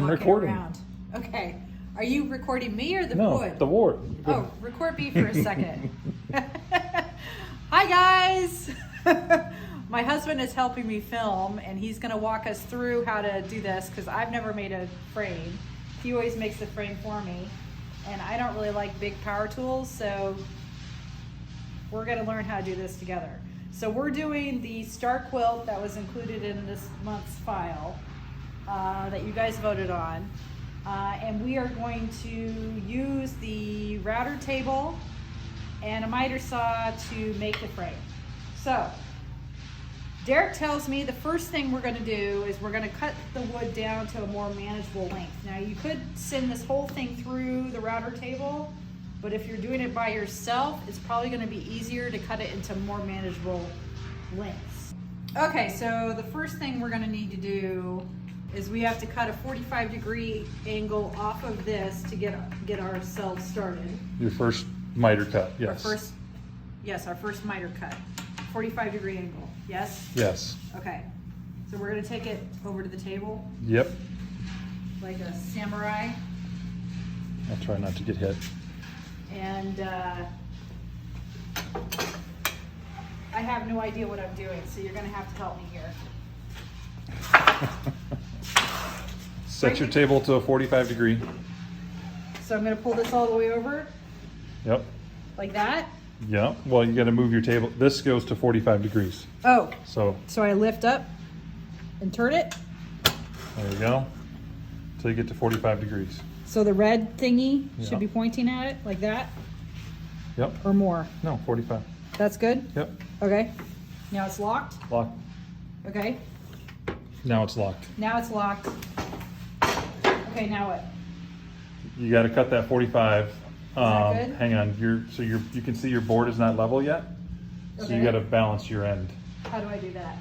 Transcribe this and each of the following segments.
recording. Around. Okay. Are you recording me or the No, wood? the wood. Oh, record me for a second. Hi guys! My husband is helping me film and he's gonna walk us through how to do this because I've never made a frame. He always makes the frame for me and I don't really like big power tools, so we're gonna learn how to do this together. So we're doing the star quilt that was included in this month's file that you guys voted on. And we are going to use the router table and a miter saw to make the frame. So, Derek tells me the first thing we're gonna do is we're gonna cut the wood down to a more manageable length. Now you could send this whole thing through the router table, but if you're doing it by yourself, it's probably gonna be easier to cut it into more manageable lengths. Okay, so the first thing we're gonna need to do is we have to cut a 45-degree angle off of this to get ourselves started. Your first miter cut, yes. Our first miter cut. 45-degree angle, yes? Yes. Okay, so we're gonna take it over to the table Yep. like a samurai. I'll try not to get hit. And I have no idea what I'm doing, so you're gonna have to help me here. Set your table to a 45 degree. So I'm gonna pull this all the way over, Yep. like that. Yep. Well, you got to move your table. This goes to 45 degrees. Oh, So so I lift up and turn it. there you go. Till you get to 45 degrees. So the red thingy Yeah. should be pointing at it, like that, Yep. or more. No, 45. That's good? Yep. Okay. Now it's locked? Lock. Okay. Now it's locked. Now it's locked. Okay, now what? You got to cut that 45. that good? Hang on. You can see your board is not level yet. So Okay. you got to balance your end. How do I do that?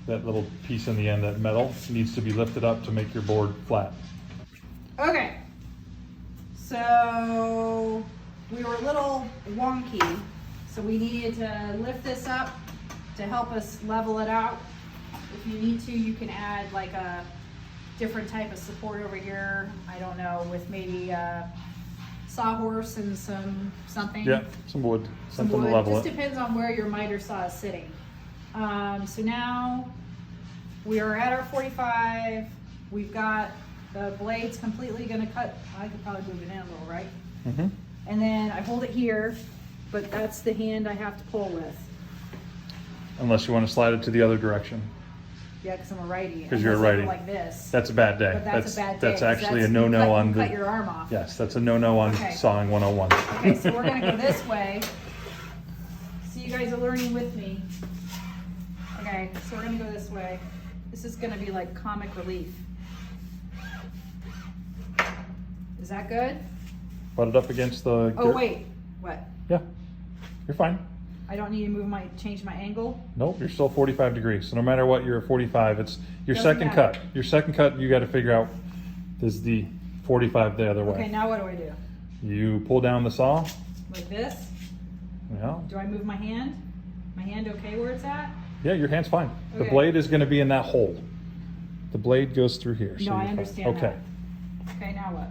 That little piece in the end, that metal, needs to be lifted up to make your board flat. Okay. So we were a little wonky, so we needed to lift this up to help us level it out. If you need to, you can add like a different type of support over here. I don't know, with maybe a sawhorse and something. Yeah, some wood, Some something wood. to level Just it. depends on where your miter saw is sitting. So now we are at our 45. We've got the blades completely gonna cut. I could probably move it in a little, right? Mm-hmm. And then I hold it here, but that's the hand I have to pull with. Unless you want to slide it to the other direction. Yeah, because I'm a righty. 'Cause you're a Unless I go righty. Like this. That's a bad day. But that's a bad day. That's 'cause actually that's- a no-no you on cut the. your arm off. Yes, that's a no-no on Okay. sawing 101. Okay, so we're gonna go this way. So you guys are learning with me. Okay, so we're gonna go this way. This is gonna be like comic relief. Is that good? Butt it up against the. Oh wait, what? Yeah, you're fine. I don't need to change my angle? Nope, you're still 45 degrees. So no matter what, you're at 45. It's your Doesn't second matter. cut. Your second cut, you got to figure out is the 45 the other way. Okay, now what do I do? You pull down the saw. Like this? Yeah. Do I move my hand? My hand okay where it's at? Yeah, your hand's fine. The Okay. blade is going to be in that hole. The blade goes through here. No, I you're fine. understand Okay. that. Okay, now what?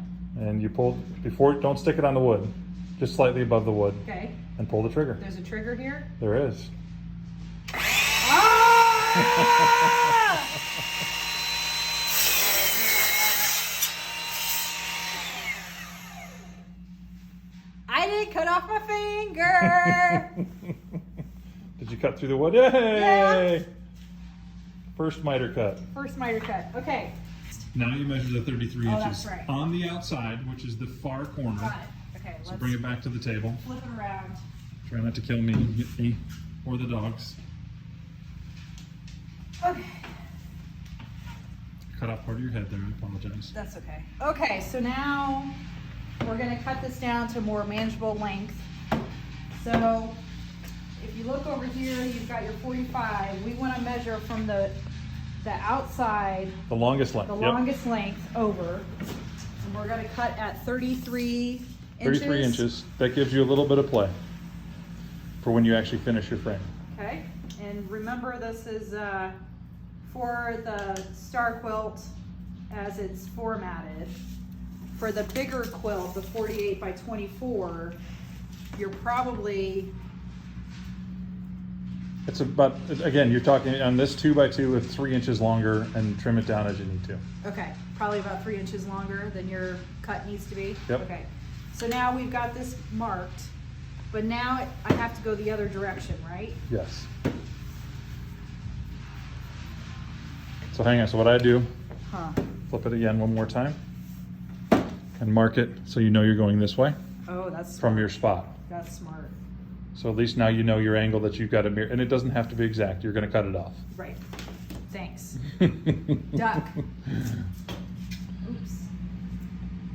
And you pull before. Don't stick it on the wood. Just slightly above the wood. Okay, And pull the trigger. there's a trigger here. There is. Ah! I didn't cut off my finger. Did you cut through the wood? Yay! Yeah. First miter cut. First miter cut. Okay. Now you measure the 33 Oh, inches that's right. on the outside, which is the far corner. Got it. Okay, So let's bring it back to the table. flip it around. Try not to kill me or the dogs. Okay, Cut off part of your head there. I apologize. that's okay. Okay, so now we're gonna cut this down to a more manageable length. So if you look over here, you've got your 45. We wanna measure from the outside, The longest length. the Yep. longest length over. And we're gonna cut at 33 inches. 33 inches. That gives you a little bit of play for when you actually finish your frame. Okay, and remember this is for the star quilt. as it's formatted. For the bigger quilt, the 48 by 24, you're probably, It's about, again, you're talking on this 2x2 with 3 inches longer, and trim it down as you need to. okay, probably about 3 inches longer than your cut needs to be. Yep. Okay, so now we've got this marked, but now I have to go the other direction, right? Yes. So hang on, so what I do, Huh. flip it again one more time and mark it so you know you're going this way Oh, that's from smart. your spot. That's smart. So at least now you know your angle that you've got to mirror, and it doesn't have to be exact. You're going to cut it off. Right. Thanks. Duck. Oops.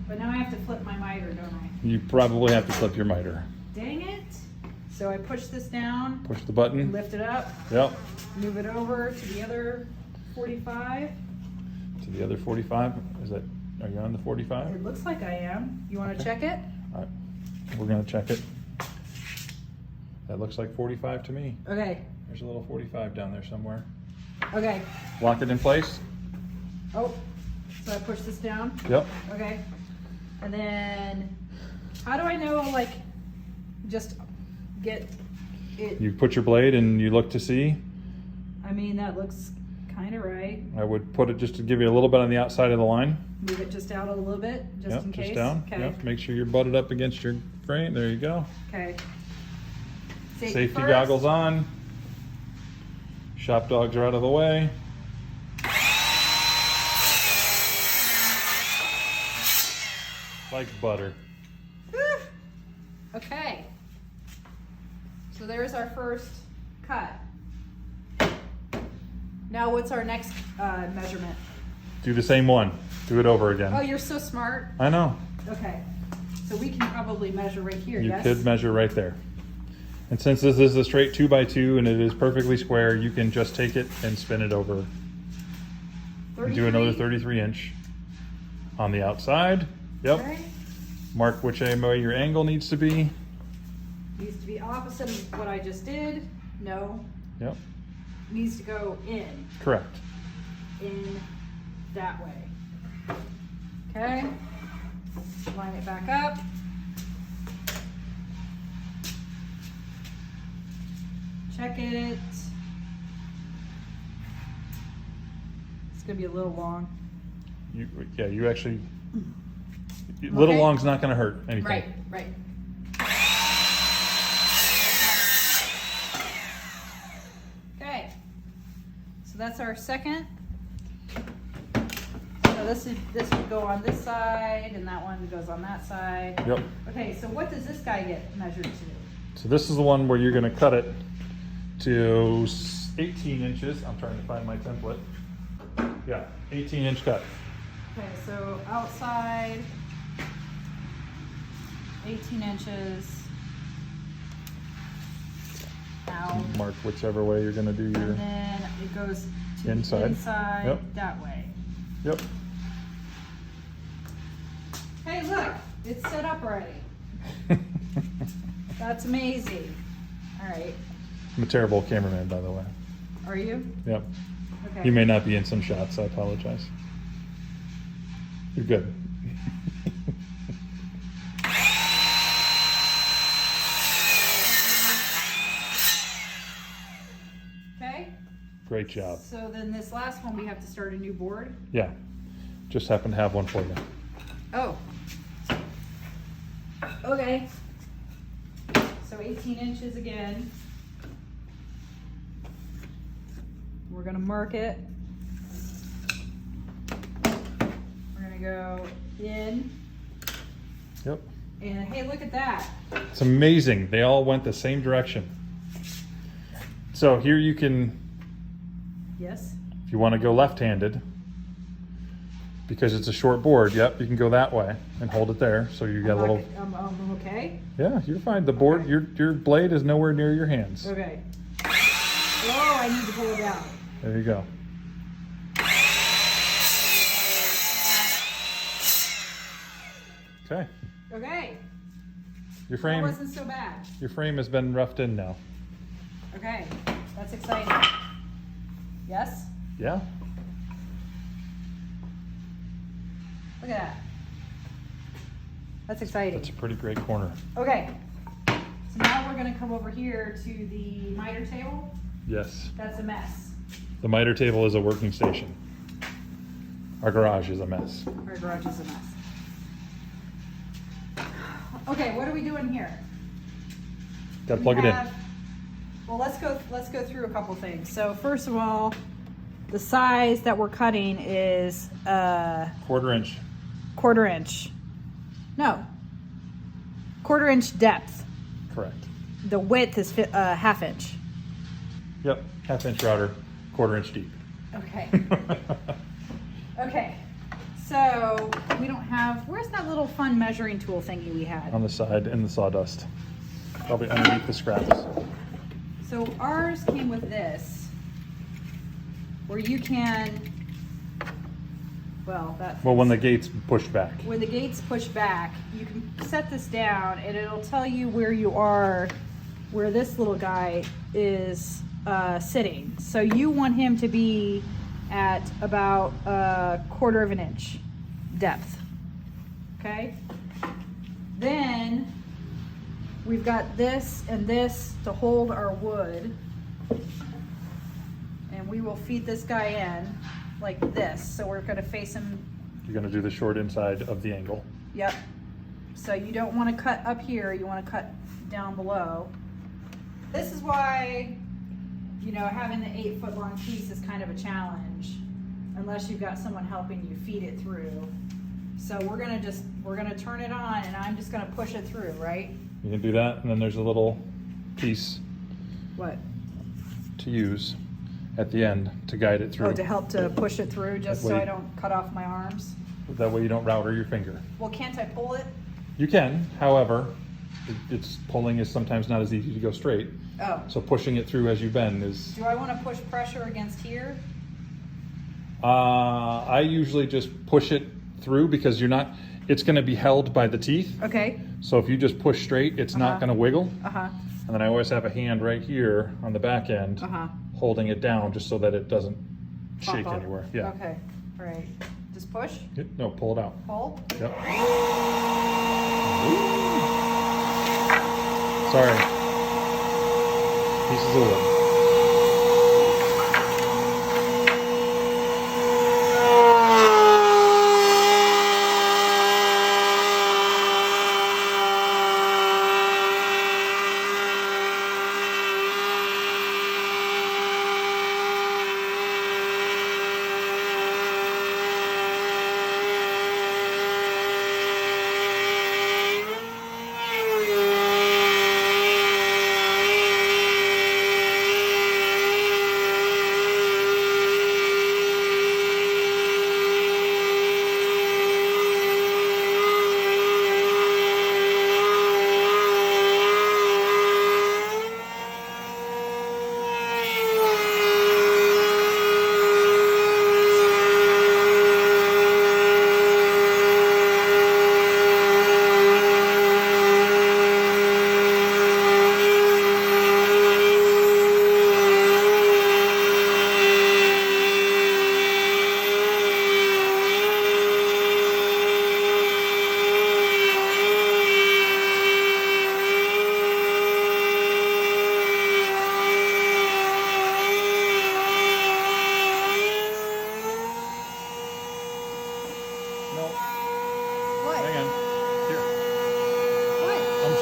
But now I have to flip my miter, don't I? You probably have to flip your miter. Dang it. So I push this down, Push the button. lift it up, Yep. move it over to the other 45. To the other 45. Is that? Are you on the 45? It looks like I am. You want to Okay. check it? All right. We're going to check it. That looks like 45 to me. Okay. There's a little 45 down there somewhere. Okay. Lock it in place. Oh, so I push this down. Yep. Okay. And then, how do I know, like, just get it? You put your blade and you look to see. I mean, that looks kind of right. I would put it just to give you a little bit on the outside of the line. Move it just out a little bit, just Yep, in case. just down. Okay. Yep. Make sure you're butted up against your frame. There you go. Okay. Safety first. goggles on. Shop dogs are out of the way. Like butter. Whew. Okay. So there's our first cut. Now what's our next measurement? Do the same one. Do it over again. Oh, you're so smart. I know. Okay. So we can probably measure right here, You yes? could measure right there. And since this is a straight 2x2 and it is perfectly square, you can just take it and spin it over. And do another 33 inch on the outside. Yep. Okay. Mark which way your angle needs to be. Needs to be opposite of what I just did. No. Yep. Needs to go in. Correct. In that way. Okay. Line it back up. Check it. It's gonna be a little long. You actually, little Okay. long's not gonna hurt anything. Right, right. Okay. So that's our second. So this would go on this side, and that one goes on that side. Yep. Okay, so what does this guy get measured to? So this is the one where you're gonna cut it to 18 inches. I'm trying to find my template. Yeah, 18-inch cut. Okay, so outside, 18 inches. Out. Mark whichever way you're gonna do your, And then it goes to Inside. the inside Yep. that way. yep. Hey, look, it's set up already. That's amazing. All right, I'm a terrible cameraman, by the way. are you? Yep. Okay. You may not be in some shots, I apologize. You're good. Okay, Great job. so then this last one, we have to start a new board. Yeah, just happen to have one for you. Oh. Okay. So 18 inches again. We're gonna mark it. We're gonna go in. Yep. And hey, look at that. It's amazing. They all went the same direction. So here you can, Yes. if you want to go left-handed, because it's a short board, yep, you can go that way and hold it there. So you got a little, I'm okay. yeah, you're fine. The board, Okay. your blade is nowhere near your hands. Okay. Oh, I need to pull it down. There you go. Okay. Okay. Your That frame, wasn't so bad. your frame has been roughed in now. Okay. That's exciting. Yes? Yeah. Look at that. That's exciting. That's a pretty great corner. Okay, so now we're gonna come over here to the miter table. Yes. That's a mess. The miter table is a working station. Our garage is a mess. Our garage is a mess. Okay, what are we doing here? Got to plug it in. Well, let's go through a couple things. So first of all, the size that we're cutting is Quarter inch. quarter-inch. No, quarter-inch depth. Correct. The width is half-inch. Yep. Half-inch router, quarter-inch deep. Okay. Okay. So we don't have. Where's that little fun measuring tool thingy we had? On the side in the sawdust. Probably underneath the scraps. So ours came with this, where you can. Well, that's. Well, when the gate's pushed back. When the gate's pushed back, you can set this down, and it'll tell you where you are, where this little guy is sitting. So you want him to be at about 1/4 of an inch depth. Okay. Then we've got this and this to hold our wood, and we will feed this guy in like this. So we're going to face him. You're going to do the short inside of the angle. Yep. So you don't want to cut up here, you want to cut down below. This is why, you know, having the 8-foot long piece is kind of a challenge unless you've got someone helping you feed it through. So we're gonna turn it on, and I'm just gonna push it through, right? You can do that, and then there's a little piece What? to use at the end to guide it through. Oh, to help to push it through, just That so way- I don't cut off my arms. That way you don't router your finger. Well, can't I pull it? You can, however, it's pulling is sometimes not as easy to go straight. Oh. So pushing it through as you bend is. Do I want to push pressure against here? I usually just push it through because it's going to be held by the teeth. Okay. So if you just push straight, it's not going to wiggle. Uh-huh. And then I always have a hand right here on the back end holding it down just so that it doesn't shake Pop up. anywhere. Yeah. Okay. All right. Just push? No, pull it out. Pull? Yep. Sorry. Pieces of wood.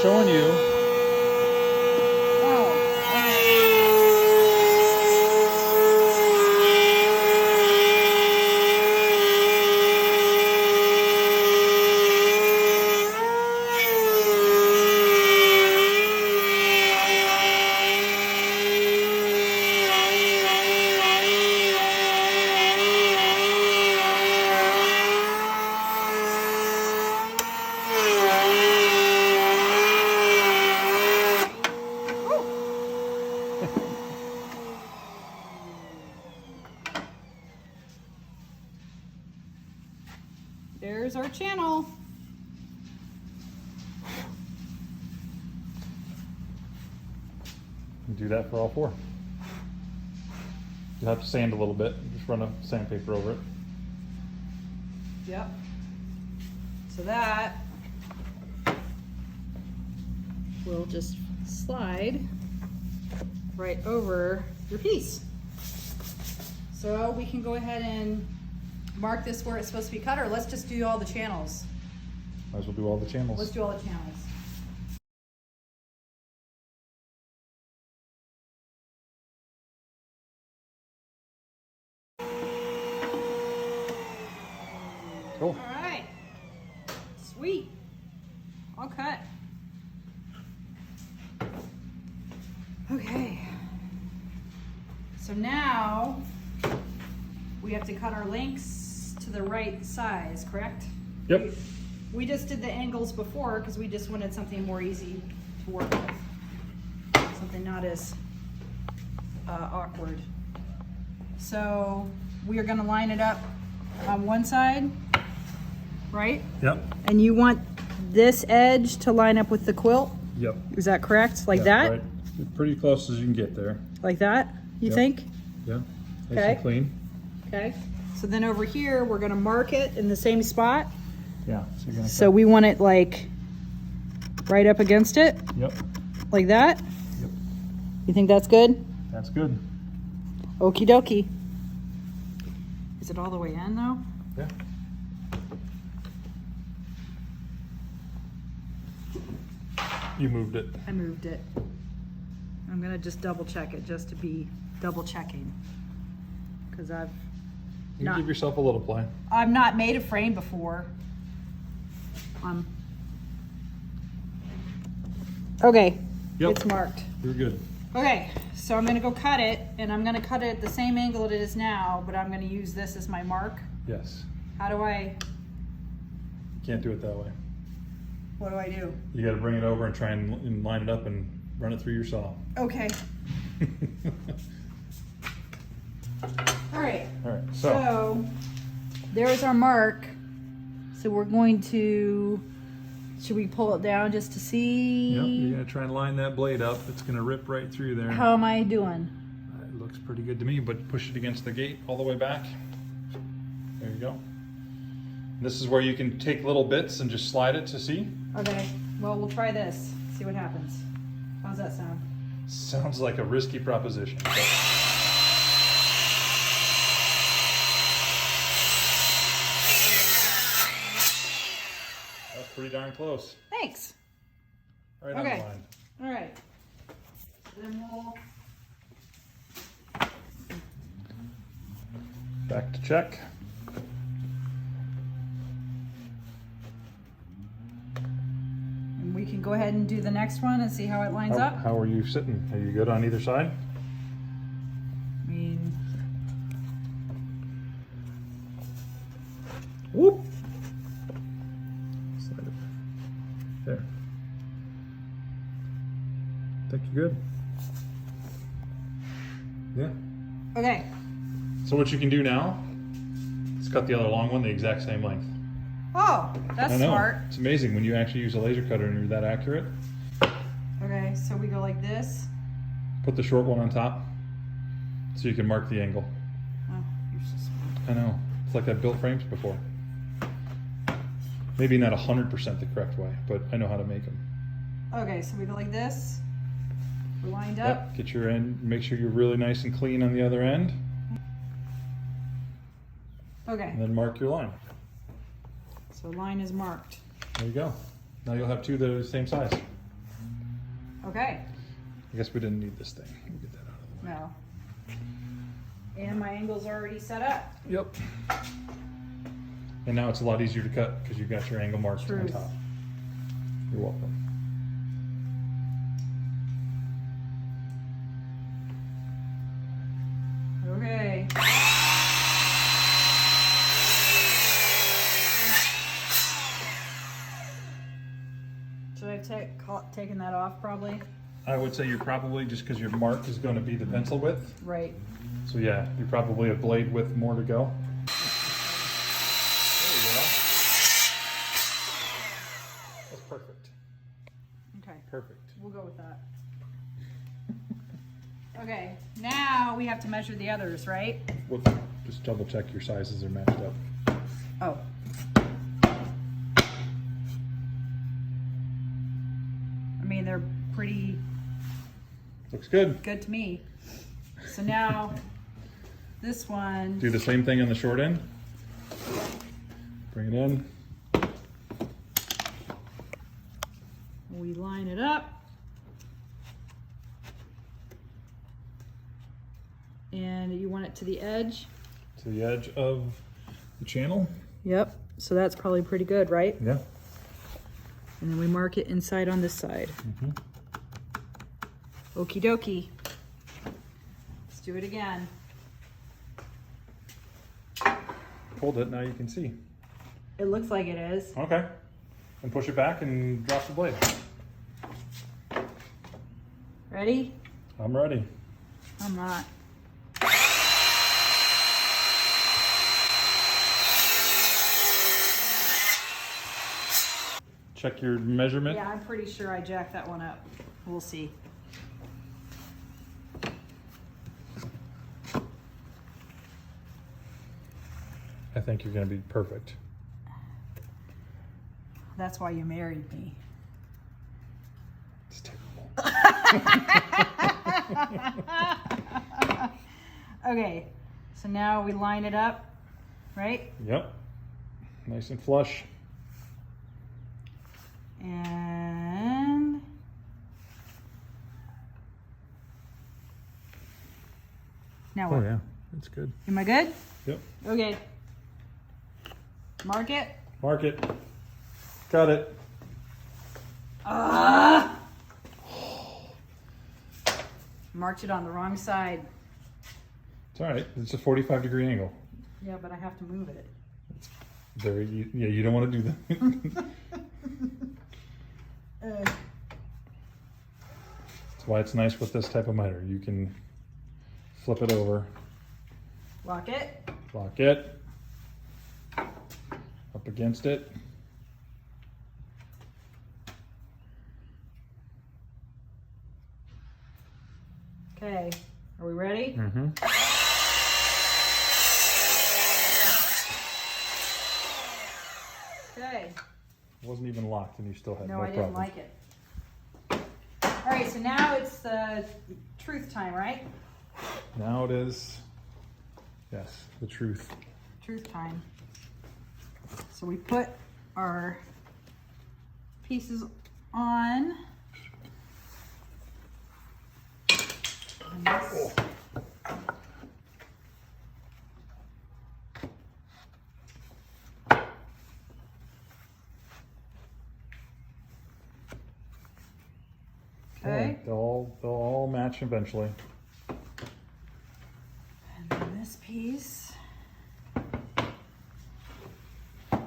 Showing you. There's our channel. Do that for all four. You'll have to sand a little bit. Just run a sandpaper over it. Yep. So that will just slide right over your piece. So we can go ahead and mark this where it's supposed to be cut, or let's just do all the channels. Might as well do all the channels. Let's do all the channels. Cool. All right. Sweet. All cut. Okay. So now we have to cut our links to the right size, correct? Yep. We just did the angles before because we just wanted something more easy to work with. Something not as awkward. So we are going to line it up on one side, right? Yep. And you want this edge to line up with the quilt? Yep. Is that correct? Like Yep, that? Right. Pretty close as you can get there. Like that, you Yep. think? Yeah. Nice Okay. and clean. Okay. So then over here, we're gonna mark it in the same spot. Yeah. So you're gonna So we want it like right up against it, Yep. like that. Yep. You think that's good? That's good. Okie dokie. Is it all the way in though? Yeah. You moved it. I moved it. I'm gonna just double check it just to be double checking. Cause You Not- give yourself a little play. I've not made a frame before. Okay, Yep. it's marked. You're good. Okay, so I'm gonna go cut it, and I'm gonna cut it at the same angle it is now, but I'm gonna use this as my mark. Yes. How do I, You can't do it that way. what do I do? You got to bring it over and try and line it up and run it through your saw. Okay, all right. All right. So there's our mark. So we're going to, should we pull it down just to see? Yep. You're gonna try and line that blade up. It's gonna rip right through there. How am I doing? It looks pretty good to me, but push it against the gate all the way back. There you go. This is where you can take little bits and just slide it to see. Okay, well, we'll try this, see what happens. How's that sound? Sounds like a risky proposition. but- That's pretty darn close. Thanks. Right Okay. on the line. All right. So then we'll, Back to check. and we can go ahead and do the next one and see how it lines up. How are you sitting? Are you good on either side? I mean, Whoop. Slide it. There. Think you're good. Yeah. okay. So what you can do now is cut the other long one the exact same length. Oh, that's I know. smart. It's amazing when you actually use a laser cutter and you're that accurate. Okay, so we go like this. Put the short one on top so you can mark the angle. Oh, you're so smart. I know. It's like I've built frames before. Maybe not 100% the correct way, but I know how to make them. Okay, so we go like this. We're lined up. Yep. Get your end, make sure you're really nice and clean on the other end, Okay, and then mark your line. so line is marked. There you go. Now you'll have two that are the same size. Okay, I guess we didn't need this thing. We'll get that out of the way. no. And my angle's already set up. Yep. And now it's a lot easier to cut because you've got your angle marked on Truth. top. You're welcome. Okay. Should I have taken that off probably? I would say you're probably, just because your mark is going to be the pencil width. Right. So yeah, you probably have blade width more to go. There you go. That's perfect. Okay, Perfect. we'll go with that. Okay, now we have to measure the others, right? Whoops. Just double check your sizes are matched up. Oh. they're pretty Looks good. good to me. So now this one. Do the same thing on the short end. Bring it in. We line it up. And you want it to the edge? To the edge of the channel. Yep. So that's probably pretty good, right? Yeah. And then we mark it inside on this side. Okie dokie. Let's do it again. Hold it, now you can see. It looks like it is. Okay. And push it back and drop the blade. Ready? I'm ready. I'm not. Check your measurement. Yeah, I'm pretty sure I jacked that one up. We'll see. I think you're going to be perfect. That's why you married me. It's terrible. Okay, so now we line it up, right? Yep. Nice and flush. And now what? Oh yeah, it's good. Am I good? Yep. Okay. Mark it. Mark it. Got it. Marked it on the wrong side. It's all right. It's a 45-degree angle. Yeah, but I have to move it. Very, yeah, you don't want to do that. That's why it's nice with this type of miter. You can flip it over, Lock it. lock it, up against it. Okay, are we ready? Mm-hmm. Okay. It wasn't even locked and you still had No, no I didn't problem. like it. All right, so now it's truth time, right? Now it is, yes, the truth. Truth time. So we put our pieces on. And this- Okay. They'll all match eventually. And then this piece. Tell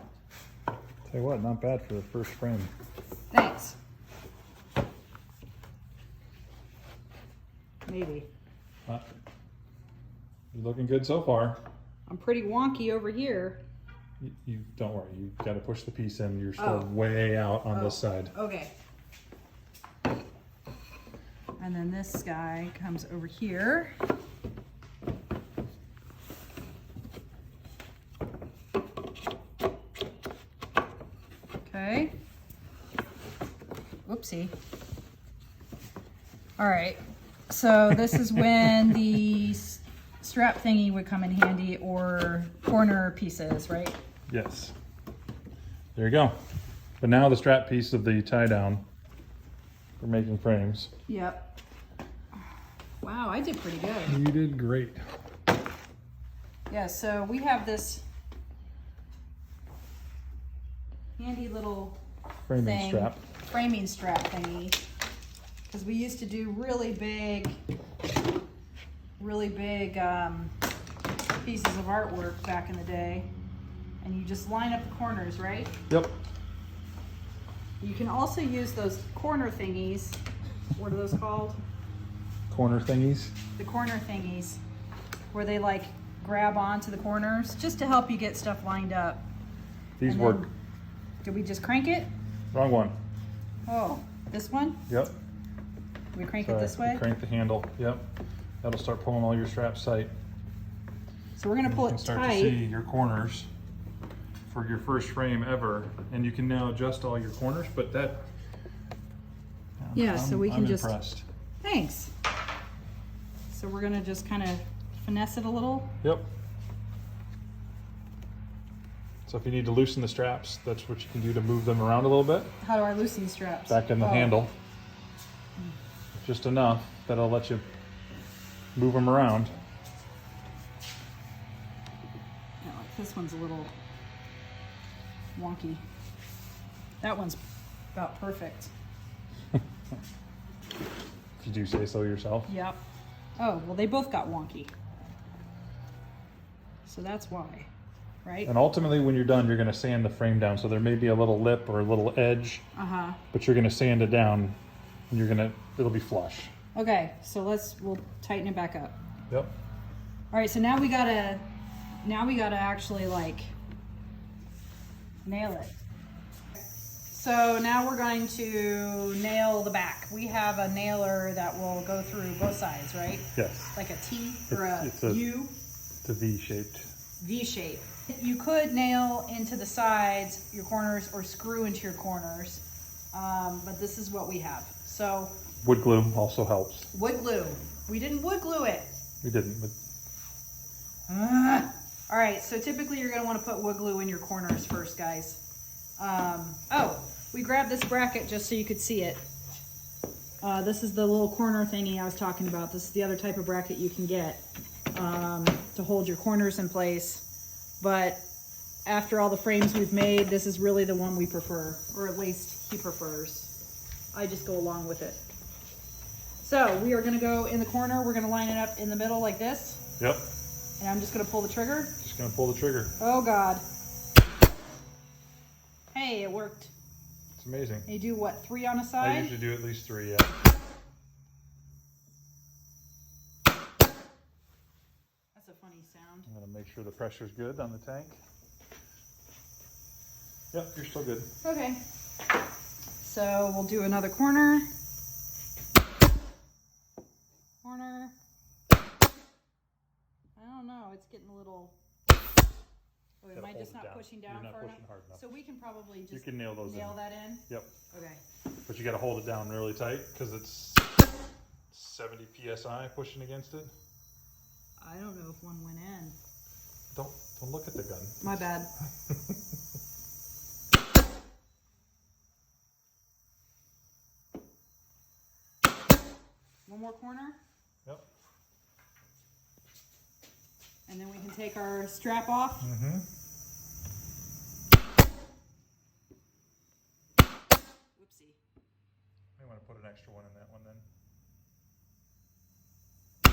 you what, not bad for the first frame. Thanks. Maybe. You're looking good so far. I'm pretty wonky over here. You don't worry. You got to push the piece in. You're still Oh. way out on Oh, this side. Okay. And then this guy comes over here. Okay. Whoopsie. All right. So this is when the strap thingy would come in handy, or corner pieces, right? Yes. There you go. But now the strap piece of the tie down for making frames. Yep. Wow, I did pretty good. You did great. Yeah, so we have this handy little Framing strap. framing strap thingy, because we used to do really big pieces of artwork back in the day, and you just line up the corners, right? Yep. You can also use those corner thingies. What are those called? Corner thingies. The corner thingies, where they like grab onto the corners, just to help you get stuff lined up. These And work. then- Did we just crank it? Wrong one. Oh, this one? Yep. We crank Sorry, it this way? Crank the handle. Yep. That'll start pulling all your straps tight. So we're gonna pull You can it start to see tight. your corners for your first frame ever, and you can now adjust all your corners. But that, Yeah, so we can I'm just, impressed. thanks. So we're gonna just kind of finesse it a little. Yep. So if you need to loosen the straps, that's what you can do to move them around a little bit. How do I loosen the straps? Back in the handle. Just enough that'll let you move them around. Yeah, like this one's a little wonky. That one's about perfect. If you do say so yourself. Yep. Oh, well, they both got wonky. So that's why, right? And ultimately, when you're done, you're going to sand the frame down. So there may be a little lip or a little edge, but you're going to sand it down, and it'll be flush. Okay, so we'll tighten it back up. Yep. All right, so now we gotta actually like nail it. So now we're going to nail the back. We have a nailer that will go through both sides, right? Yes. Like a T or a U? It's a V-shaped. V-shape. You could nail into the sides, your corners, or screw into your corners, but this is what we have. So Wood glue also helps. wood glue. We didn't wood glue it. We didn't, but All right, so typically you're gonna wanna put wood glue in your corners first, guys. We grabbed this bracket just so you could see it. This is the little corner thingy I was talking about. This is the other type of bracket you can get to hold your corners in place. But after all the frames we've made, this is really the one we prefer, or at least he prefers. I just go along with it. So we are gonna go in the corner. We're gonna line it up in the middle like this. Yep. And I'm just gonna pull the trigger. Just gonna pull the trigger. Oh God. Hey, it worked. It's amazing. You do what, 3 on a I side? usually do at least 3, yeah. That's a funny sound. I'm gonna make sure the pressure's good on the tank. Yep, you're still good. Okay. So we'll do another corner. Corner. I don't know, it's getting a little... Oh, am I just not pushing down far enough? Hard enough. So we can probably just You can nail those in. that in? Yep. Okay. But you gotta hold it down really tight because it's 70 PSI pushing against it. I don't know if one went in. Don't look at the gun. My bad. One more corner. Yep. And then we can take our strap off. Mm-hmm. Whoopsie. May want to put an extra one in that one then. I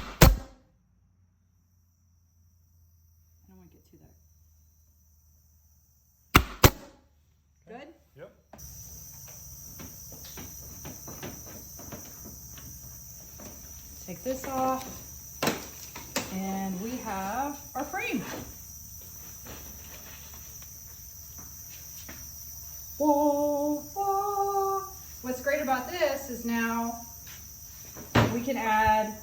don't want to get too that. Good? Yep. Take this off. And we have our frame. Whoa, whoa. What's great about this is now we can add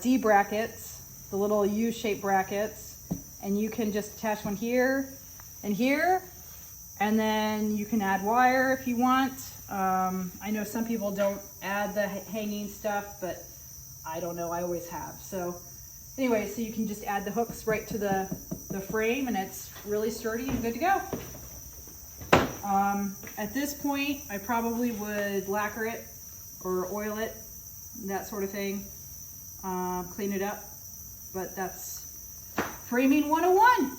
D brackets, the little U-shaped brackets, and you can just attach one here and here, and then you can add wire if you want. I know some people don't add the hanging stuff, but I don't know, I always have. So anyway, so you can just add the hooks right to the frame, and it's really sturdy and good to go. At this point, I probably would lacquer it or oil it, that sort of thing, clean it up, but that's framing 101.